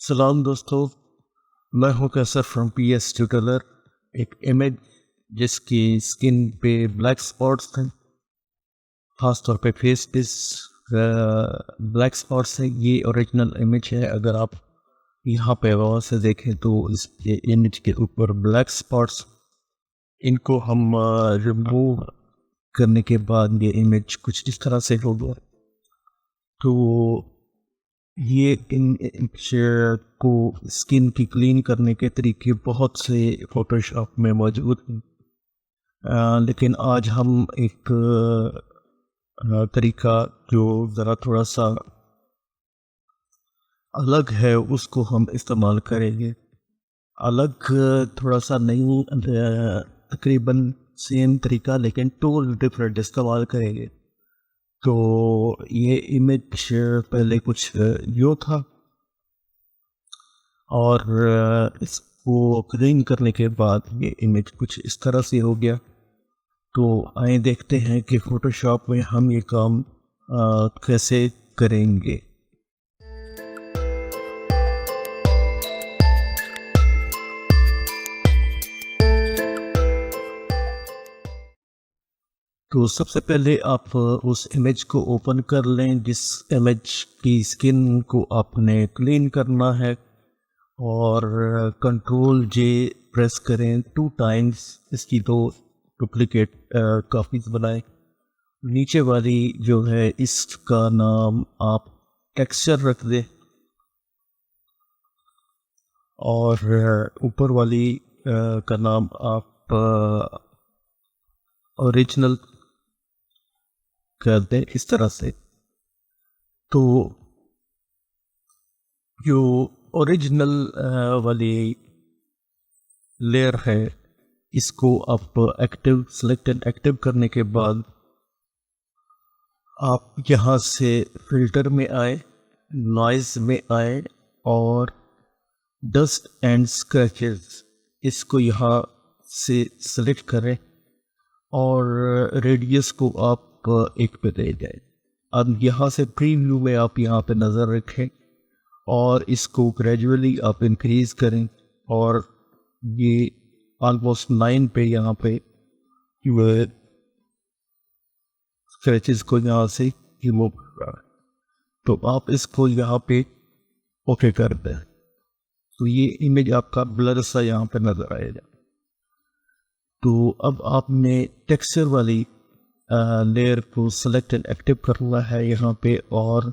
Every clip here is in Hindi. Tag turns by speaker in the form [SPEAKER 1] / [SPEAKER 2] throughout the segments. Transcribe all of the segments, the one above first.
[SPEAKER 1] सलाम दोस्तों, मैं हूं कैसर फ्रॉम पीएस ट्यूटलर। एक इमेज जिसकी स्किन पे ब्लैक स्पॉट्स थे, खास तौर पे फेस पे ब्लैक स्पॉट्स है। ये ओरिजिनल इमेज है। अगर आप यहाँ पे गौर से देखें तो इस इमेज के ऊपर ब्लैक स्पॉट्स, इनको हम रिमूव करने के बाद ये इमेज कुछ इस तरह से हो गया। तो ये इमेज को स्किन की क्लीन करने के तरीके बहुत से फोटोशॉप में मौजूद हैं, लेकिन आज हम एक तरीका जो ज़रा थोड़ा सा अलग है उसको हम इस्तेमाल करेंगे। अलग थोड़ा सा नहीं, तकरीबन सेम तरीका लेकिन टूल डिफरेंट इस्तेमाल करेंगे। तो ये इमेज पहले कुछ यो था और इसको क्लीन करने के बाद ये इमेज कुछ इस तरह से हो गया। तो आइए देखते हैं कि फ़ोटोशॉप में हम ये काम कैसे करेंगे। तो सबसे पहले आप उस इमेज को ओपन कर लें जिस इमेज की स्किन को आपने क्लीन करना है, और कंट्रोल जे प्रेस करें 2 टाइम्स। इसकी 2 डुप्लीकेट कॉपीज बनाएं। नीचे वाली जो है इसका नाम आप टेक्सचर रख दें, और ऊपर वाली का नाम आप ओरिजिनल कर दें इस तरह से। तो जो ओरिजिनल वाली लेयर है इसको आप एक्टिव सेलेक्ट एंड एक्टिव करने के बाद आप यहाँ से फिल्टर में आए, नॉइज में आए और डस्ट एंड स्क्रैचेस इसको यहाँ से सेलेक्ट करें और रेडियस को आप 1 पे ले जाए। अब यहाँ से प्रीव्यू में आप यहाँ पे नज़र रखें और इसको ग्रेजुअली आप इंक्रीज करें, और ये ऑलमोस्ट 9 पे यहाँ पे स्क्रैचेस को यहाँ से रिमूव कर रहा है। तो आप इसको यहाँ पे ओके कर दें तो ये इमेज आपका ब्लर सा यहाँ पे नज़र आएगा। तो अब आपने टेक्सचर वाली लेयर को सेलेक्ट एंड एक्टिव करना है यहाँ पे, और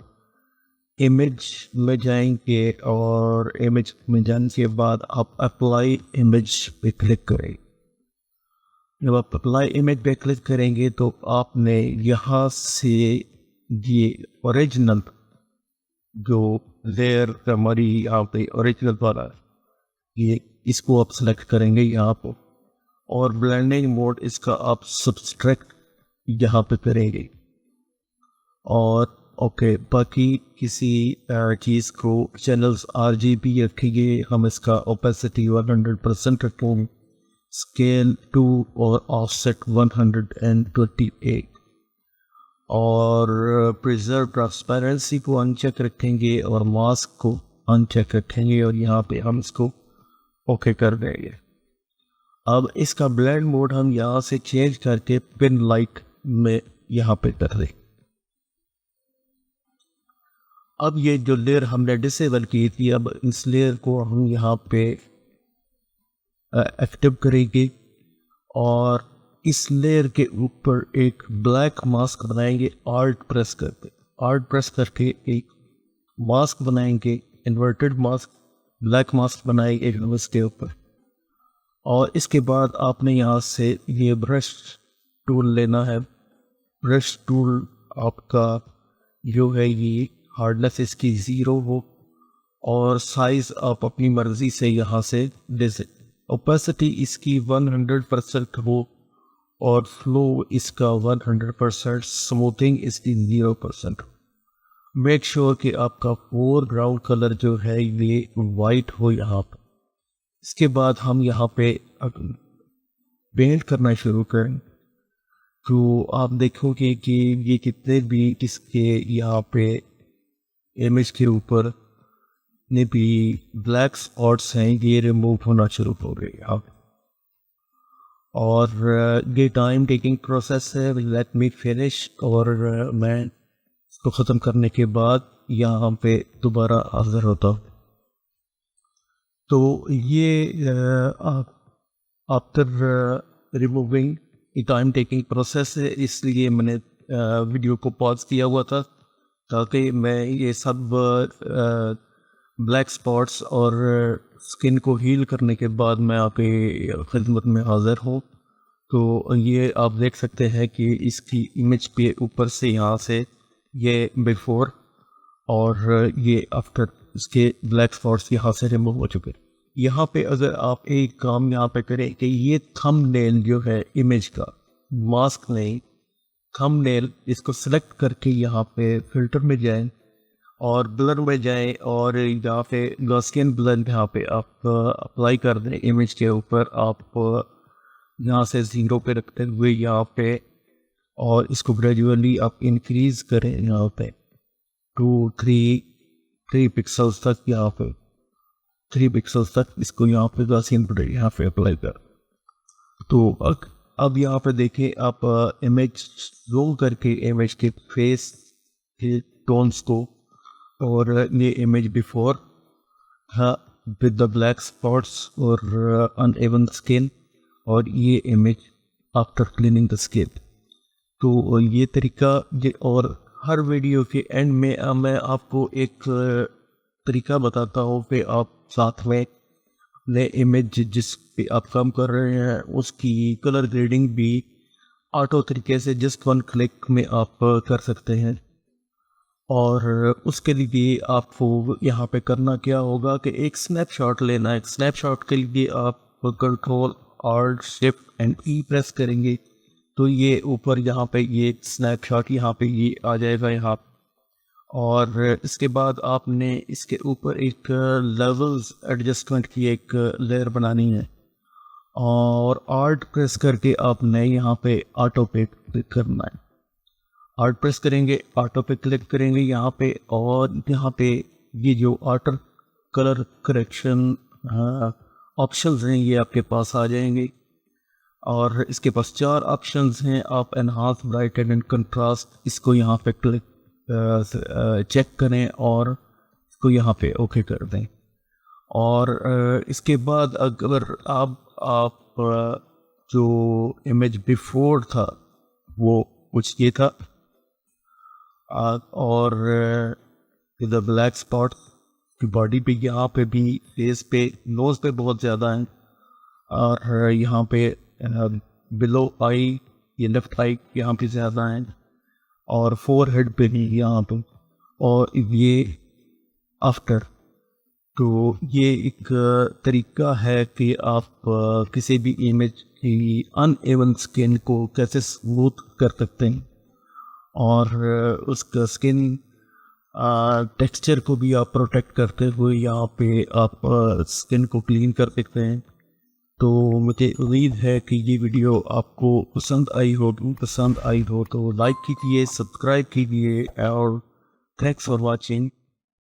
[SPEAKER 1] इमेज में जाएंगे और इमेज में जाने के बाद आप अप्लाई इमेज पे क्लिक करें। जब आप अप्लाई इमेज पे क्लिक करेंगे तो आपने यहाँ से ये ओरिजिनल जो लेयर हमारी यहाँ पे ओरिजिनल वाला ये इसको आप सेलेक्ट करेंगे यहाँ पर, और ब्लेंडिंग मोड इसका आप सब्सट्रैक्ट यहाँ पे करेंगे। और ओके, बाकी किसी चीज़ को चैनल्स RGB रखेंगे, हम इसका ओपेसिटी 100% रखेंगे, स्केल 2 और ऑफसेट 128, और प्रिजर्व ट्रांसपेरेंसी को अनचेक रखेंगे और मास्क को अनचेक रखेंगे, और यहाँ पे हम इसको ओके कर देंगे। अब इसका ब्लेंड मोड हम यहाँ से चेंज करके पिन लाइट में यहाँ पे कर दें। अब ये जो लेयर हमने डिसेबल की थी, अब इस लेयर को हम यहाँ पे एक्टिव करेंगे और इस लेयर के ऊपर एक ब्लैक मास्क बनाएंगे। आर्ट प्रेस करके एक मास्क बनाएंगे, इन्वर्टेड मास्क, ब्लैक मास्क बनाएंगे इसके ऊपर। और इसके बाद आपने यहाँ से ये ब्रश टूल लेना है। ब्रश टूल आपका जो है ये हार्डनेस इसकी 0 हो, और साइज़ आप अपनी मर्ज़ी से यहाँ से दे सकते। ओपेसिटी इसकी 100% हो, और फ्लो इसका 100%, स्मूथिंग इसकी 0% हो। मेक श्योर कि आपका फोरग्राउंड कलर जो है ये वाइट हो यहाँ पर। इसके बाद हम यहाँ पे पेंट करना शुरू करें तो आप देखोगे कि ये कितने भी इसके यहाँ पे इमेज के ऊपर जितने भी ब्लैक स्पॉट्स हैं ये रिमूव होना शुरू हो गए अब। और ये टाइम टेकिंग प्रोसेस है, लेट मी फिनिश। और मैं इसको ख़त्म करने के बाद यहाँ पे दोबारा हाजिर होता हूँ। तो ये after removing time taking process है, इसलिए मैंने वीडियो को पॉज किया हुआ था ताकि मैं ये सब ब्लैक स्पॉट्स और स्किन को हील करने के बाद मैं आपकी खिदमत में हाज़िर हूँ। तो ये आप देख सकते हैं कि इसकी इमेज पे ऊपर से यहाँ से ये बिफोर और ये आफ्टर इसके ब्लैक स्पॉट्स यहाँ से रिमूव हो चुके। यहाँ पे अगर आप एक काम यहाँ पे करें कि ये थंबनेल जो है इमेज का, मास्क नहीं थंबनेल, इसको सिलेक्ट करके यहाँ पे फिल्टर में जाएं और ब्लर में जाएं और यहाँ पे गॉसियन ब्लर यहाँ पे आप अप्लाई कर दें इमेज के ऊपर। आप यहाँ से 0 पे रखते हुए यहाँ पे, और इसको ग्रेजुअली आप इंक्रीज करें यहाँ पे 3 पिक्सल्स तक, यहाँ पे 3 पिक्सल्स तक इसको यहाँ पे गॉसियन ब्लर यहाँ पे अप्लाई कर। तो अब यहाँ पे देखिए आप इमेज रोल करके इमेज के फेस के टोन्स को, और ये image before with the black spots और अनइवन स्किन, और ये image after cleaning the skin. तो ये तरीका और हर वीडियो के एंड में मैं आपको एक तरीका बताता हूँ कि आप साथ में नए इमेज जिस पे आप काम कर रहे हैं उसकी कलर ग्रेडिंग भी ऑटो तरीके से जस्ट 1 क्लिक में आप कर सकते हैं। और उसके लिए आपको यहाँ पे करना क्या होगा कि एक स्नैपशॉट लेना है। स्नैपशॉट के लिए आप control alt shift and E press करेंगे तो ये ऊपर यहाँ पे ये स्नैपशॉट यहाँ पे ये आ जाएगा यहाँ। और इसके बाद आपने इसके ऊपर एक लेवल्स एडजस्टमेंट की एक लेयर बनानी है, और आर्ट प्रेस करके आपने यहाँ पे ऑटो पे क्लिक करना है। आर्ट प्रेस करेंगे, ऑटो पे क्लिक करेंगे यहाँ पे, और यहाँ पे ये जो ऑटो कलर करेक्शन ऑप्शंस हैं ये आपके पास आ जाएंगे। और इसके पास 4 ऑप्शंस हैं। आप एनहांस, ब्राइटन एंड कंट्रास्ट, इसको यहाँ पे क्लिक चेक करें और इसको यहाँ पे ओके कर दें। और इसके बाद अगर आप जो इमेज बिफोर था वो कुछ ये था, और द ब्लैक स्पॉट की बॉडी पे यहाँ पे भी, फेस पे, नोज पे बहुत ज़्यादा है, और यहाँ पे बिलो आई, ये लेफ्ट आई यहाँ पे ज़्यादा है, और फोरहेड पे भी यहाँ पे, और ये आफ्टर। तो ये एक तरीका है कि आप किसी भी इमेज की अनइवन स्किन को कैसे स्मूथ कर सकते हैं, और उसका स्किन टेक्सचर को भी आप प्रोटेक्ट करते हुए यहाँ पे आप स्किन को क्लीन कर सकते हैं। तो मुझे उम्मीद है कि ये वीडियो आपको पसंद आई हो तो लाइक कीजिए, सब्सक्राइब कीजिए, और थैंक्स फॉर वॉचिंग।